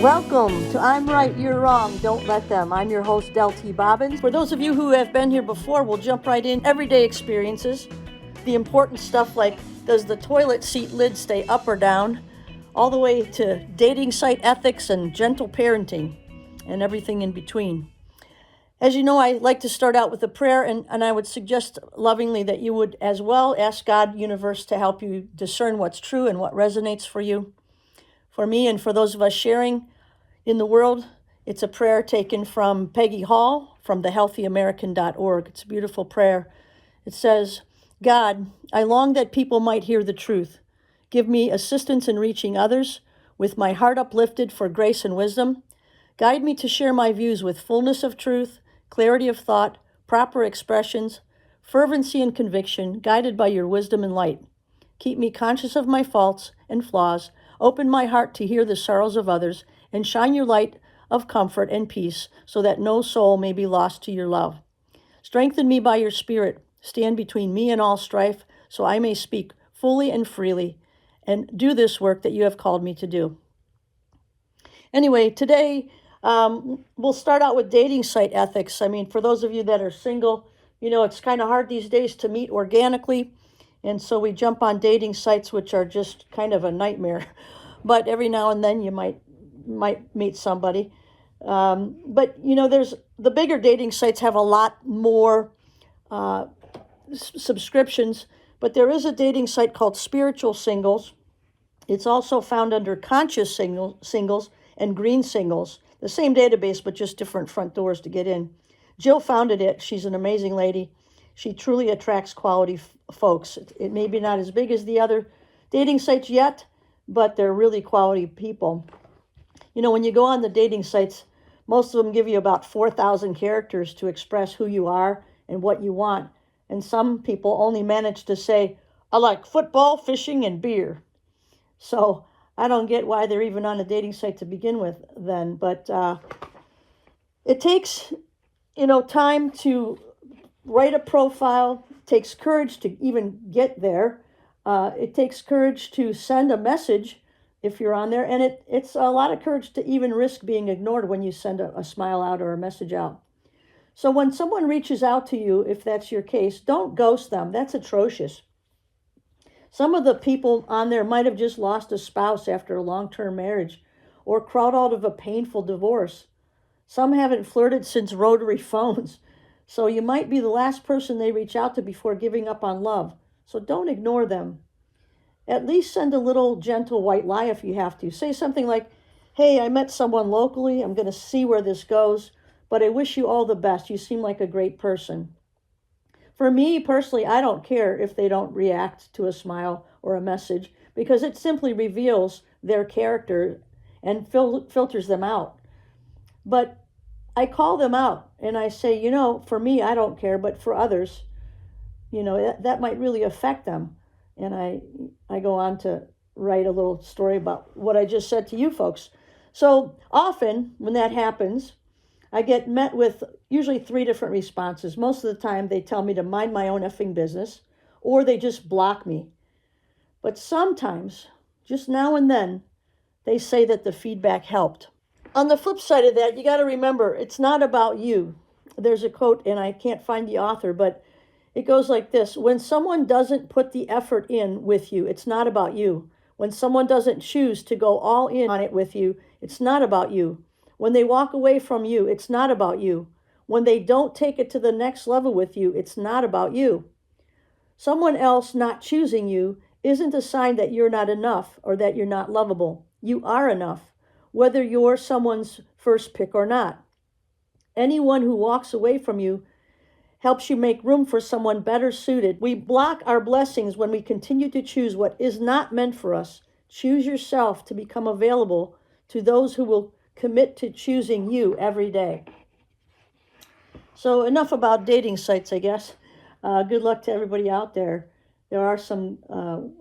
Welcome to I'm Right, You're Wrong, Don't Let Them. I'm your host, Del T. Bobbins. For those of you who have been here before, we'll jump right in. Everyday experiences, the important stuff like does the toilet seat lid stay up or down, all the way to dating site ethics and gentle parenting and everything in between. As you know, I like to start out with a prayer, and I would suggest lovingly that you would as well ask God, universe, to help you discern what's true and what resonates for you. For me and for those of us sharing in the world, it's a prayer taken from Peggy Hall from thehealthyamerican.org. It's a beautiful prayer. It says, God, I long that people might hear the truth. Give me assistance in reaching others with my heart uplifted for grace and wisdom. Guide me to share my views with fullness of truth, clarity of thought, proper expressions, fervency and conviction, guided by your wisdom and light. Keep me conscious of my faults and flaws. Open my heart to hear the sorrows of others, and shine your light of comfort and peace so that no soul may be lost to your love. Strengthen me by your Spirit. Stand between me and all strife so I may speak fully and freely and do this work that you have called me to do. Anyway, today we'll start out with dating site ethics. I mean, for those of you that are single, you know, it's kind of hard these days to meet organically. And so we jump on dating sites, which are just kind of a nightmare. But every now and then you might meet somebody. But, you know, there's the bigger dating sites have a lot more subscriptions. But there is a dating site called Spiritual Singles. It's also found under Conscious Singles and Green Singles. The same database, but just different front doors to get in. Jill founded it. She's an amazing lady. She truly attracts quality folks. It may be not as big as the other dating sites yet, but they're really quality people. You know, when you go on the dating sites, most of them give you about 4,000 characters to express who you are and what you want. And some people only manage to say, I like football, fishing, and beer. So I don't get why they're even on a dating site to begin with then. But it takes, you know, time to write a profile. It takes courage to even get there. It takes courage to send a message if you're on there. And it's a lot of courage to even risk being ignored when you send a smile out or a message out. So when someone reaches out to you, if that's your case, don't ghost them. That's atrocious. Some of the people on there might have just lost a spouse after a long-term marriage or crawled out of a painful divorce. Some haven't flirted since rotary phones. So you might be the last person they reach out to before giving up on love. So don't ignore them. At least send a little gentle white lie if you have to. Say something like, hey, I met someone locally. I'm going to see where this goes, but I wish you all the best. You seem like a great person. For me personally, I don't care if they don't react to a smile or a message because it simply reveals their character and filters them out. But I call them out and I say, you know, for me, I don't care, but for others, you know, that might really affect them. And I go on to write a little story about what I just said to you folks. So often when that happens, I get met with usually 3 different responses. Most of the time they tell me to mind my own effing business or they just block me. But sometimes, just now and then, they say that the feedback helped. On the flip side of that, you got to remember, it's not about you. There's a quote, and I can't find the author, but it goes like this. When someone doesn't put the effort in with you, it's not about you. When someone doesn't choose to go all in on it with you, it's not about you. When they walk away from you, it's not about you. When they don't take it to the next level with you, it's not about you. Someone else not choosing you isn't a sign that you're not enough or that you're not lovable. You are enough, whether you're someone's first pick or not. Anyone who walks away from you helps you make room for someone better suited. We block our blessings when we continue to choose what is not meant for us. Choose yourself to become available to those who will commit to choosing you every day. So enough about dating sites, I guess. Good luck to everybody out there. There are some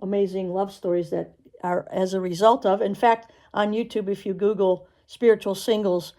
amazing love stories that are as a result of. In fact, on YouTube, if you Google Spiritual Singles,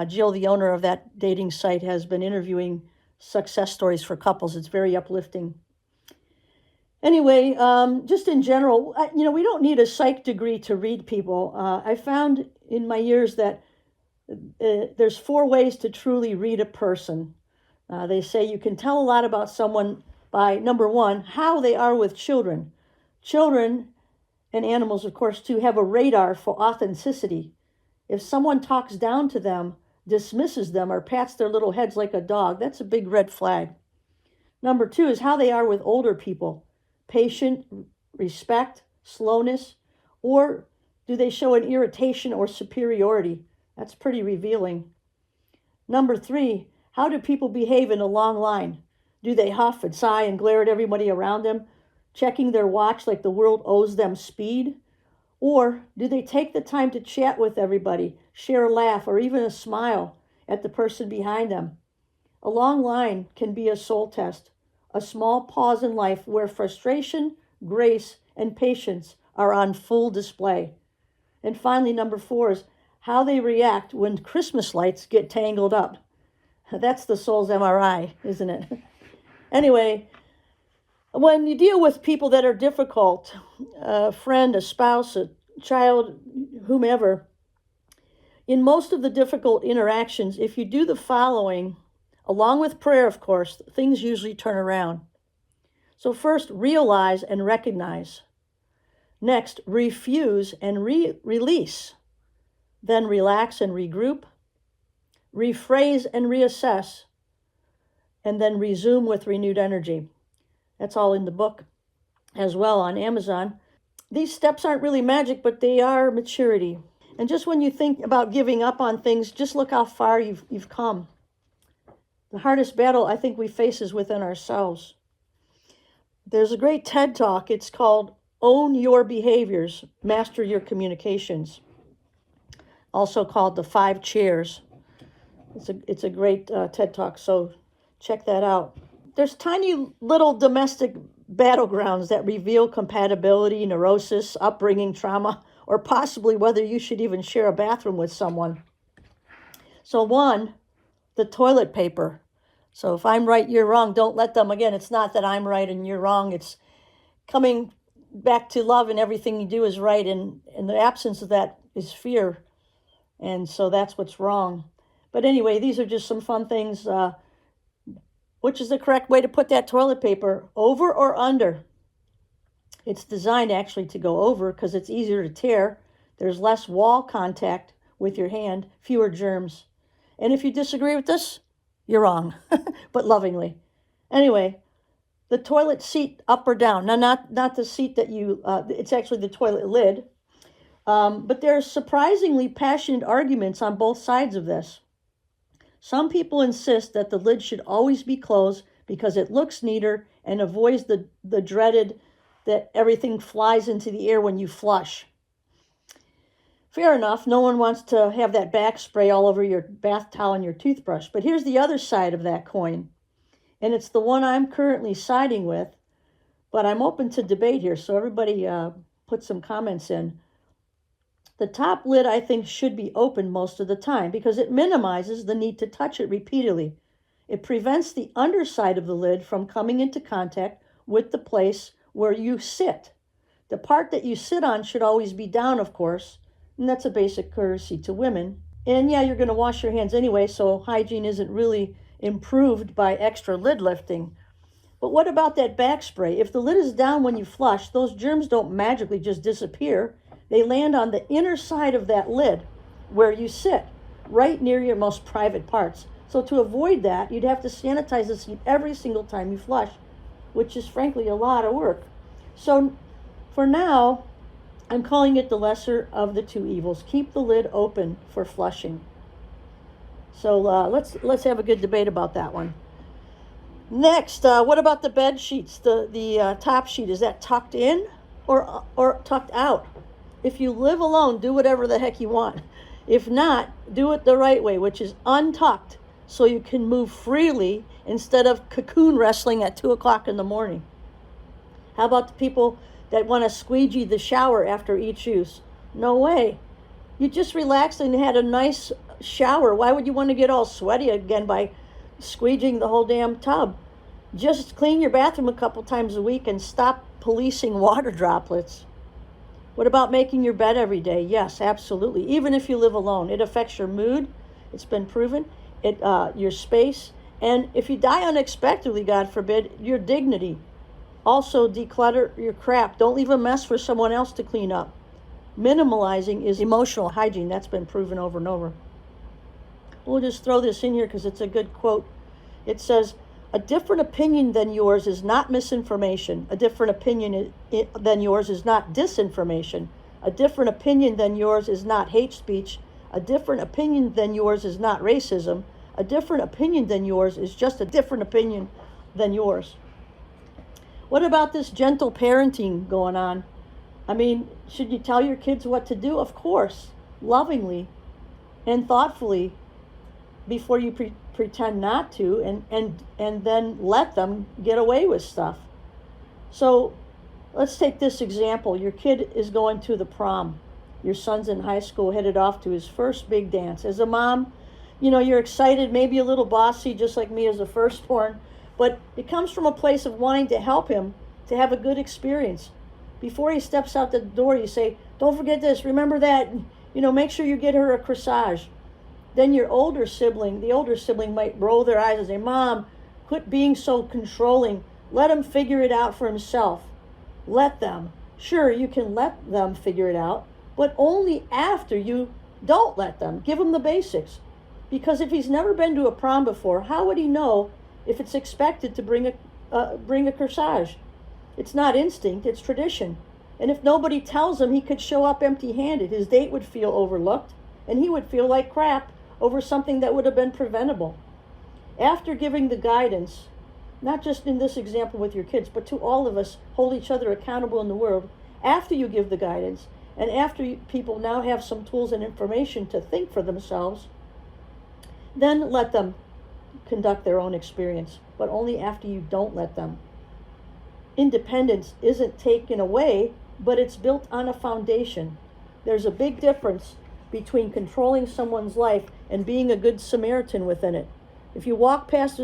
Jill, the owner of that dating site, has been interviewing success stories for couples. It's very uplifting. Anyway, just in general, we don't need a psych degree to read people. I found in my years that there's 4 ways to truly read a person. They say you can tell a lot about someone by, number 1, how they are with children. Children, and animals, of course, too, have a radar for authenticity. If someone talks down to them, dismisses them, or pats their little heads like a dog, that's a big red flag. Number 2 is how they are with older people. Patient, respect, slowness, or do they show an irritation or superiority? That's pretty revealing. Number 3, how do people behave in a long line? Do they huff and sigh and glare at everybody around them, checking their watch like the world owes them speed? Or do they take the time to chat with everybody, share a laugh, or even a smile at the person behind them? A long line can be a soul test, a small pause in life where frustration, grace, and patience are on full display. And finally, number 4 is how they react when Christmas lights get tangled up. That's the soul's MRI, isn't it? Anyway, when you deal with people that are difficult, a friend, a spouse, a child, whomever, in most of the difficult interactions, if you do the following, along with prayer, of course, things usually turn around. So first, realize and recognize. Next, refuse and release. Then relax and regroup. Rephrase and reassess. And then resume with renewed energy. That's all in the book as well on Amazon. These steps aren't really magic, but they are maturity. And just when you think about giving up on things, just look how far you've come. The hardest battle I think we face is within ourselves. There's a great TED Talk. It's called Own Your Behaviors, Master Your Communications. Also called The 5 Chairs. It's a great TED Talk, so check that out. There's tiny little domestic battlegrounds that reveal compatibility, neurosis, upbringing, trauma, or possibly whether you should even share a bathroom with someone. So 1, the toilet paper. So if I'm right, you're wrong, don't let them. Again, it's not that I'm right and you're wrong. It's coming back to love, and everything you do is right. And in the absence of that is fear. And so that's what's wrong. But anyway, these are just some fun things. Which is the correct way to put that toilet paper, over or under? It's designed actually to go over because it's easier to tear. There's less wall contact with your hand, fewer germs. And if you disagree with this, you're wrong, but lovingly. Anyway, the toilet seat, up or down. Now, not the seat that it's actually the toilet lid. But there's surprisingly passionate arguments on both sides of this. Some people insist that the lid should always be closed because it looks neater and avoids the dreaded that everything flies into the air when you flush. Fair enough, no one wants to have that back spray all over your bath towel and your toothbrush. But here's the other side of that coin. And it's the one I'm currently siding with. But I'm open to debate here, so everybody put some comments in. The top lid, I think, should be open most of the time because it minimizes the need to touch it repeatedly. It prevents the underside of the lid from coming into contact with the place where you sit. The part that you sit on should always be down, of course, and that's a basic courtesy to women. And yeah, you're going to wash your hands anyway, so hygiene isn't really improved by extra lid lifting. But what about that back spray? If the lid is down when you flush, those germs don't magically just disappear. They land on the inner side of that lid where you sit, right near your most private parts. So to avoid that, you'd have to sanitize the seat every single time you flush, which is frankly a lot of work. So for now, I'm calling it the lesser of the 2 evils. Keep the lid open for flushing. So let's have a good debate about that one. Next, what about the bed sheets? The top sheet, is that tucked in or tucked out? If you live alone, do whatever the heck you want. If not, do it the right way, which is untucked, so you can move freely instead of cocoon wrestling at 2 o'clock in the morning. How about the people that want to squeegee the shower after each use? No way. You just relaxed and had a nice shower. Why would you want to get all sweaty again by squeegeeing the whole damn tub? Just clean your bathroom a couple times a week and stop policing water droplets. What about making your bed every day? Yes, absolutely. Even if you live alone, it affects your mood. It's been proven. Your space. And if you die unexpectedly, God forbid, your dignity. Also, declutter your crap. Don't leave a mess for someone else to clean up. Minimalizing is emotional hygiene. That's been proven over and over. We'll just throw this in here because it's a good quote. It says, a different opinion than yours is not misinformation. A different opinion than yours is not disinformation. A different opinion than yours is not hate speech. A different opinion than yours is not racism. A different opinion than yours is just a different opinion than yours. What about this gentle parenting going on? I mean, should you tell your kids what to do? Of course, lovingly and thoughtfully, before you pretend not to, and then let them get away with stuff. So let's take this example. Your kid is going to the prom. Your son's in high school, headed off to his first big dance. As a mom, you're excited, maybe a little bossy, just like me as a firstborn, but it comes from a place of wanting to help him to have a good experience. Before he steps out the door, you say, don't forget this, remember that, make sure you get her a corsage. Then the older sibling might roll their eyes and say, Mom, quit being so controlling. Let him figure it out for himself. Let them. Sure, you can let them figure it out, but only after you don't let them. Give him the basics. Because if he's never been to a prom before, how would he know if it's expected to bring a corsage? It's not instinct, it's tradition. And if nobody tells him, he could show up empty-handed. His date would feel overlooked, and he would feel like crap over something that would have been preventable. After giving the guidance, not just in this example with your kids, but to all of us, hold each other accountable in the world, after you give the guidance, and after people now have some tools and information to think for themselves, then let them conduct their own experience, but only after you don't let them. Independence isn't taken away, but it's built on a foundation. There's a big difference between controlling someone's life and being a good Samaritan within it. If you walk past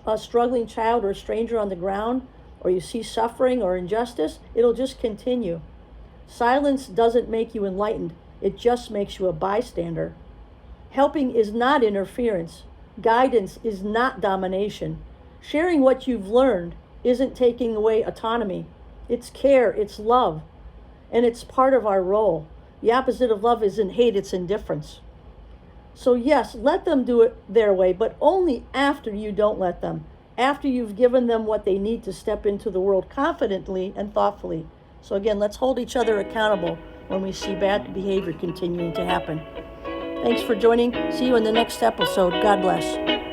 a struggling child or a stranger on the ground, or you see suffering or injustice, it'll just continue. Silence doesn't make you enlightened. It just makes you a bystander. Helping is not interference. Guidance is not domination. Sharing what you've learned isn't taking away autonomy. It's care, it's love, and it's part of our role. The opposite of love isn't hate, it's indifference. So yes, let them do it their way, but only after you don't let them. After you've given them what they need to step into the world confidently and thoughtfully. So again, let's hold each other accountable when we see bad behavior continuing to happen. Thanks for joining. See you in the next episode. God bless.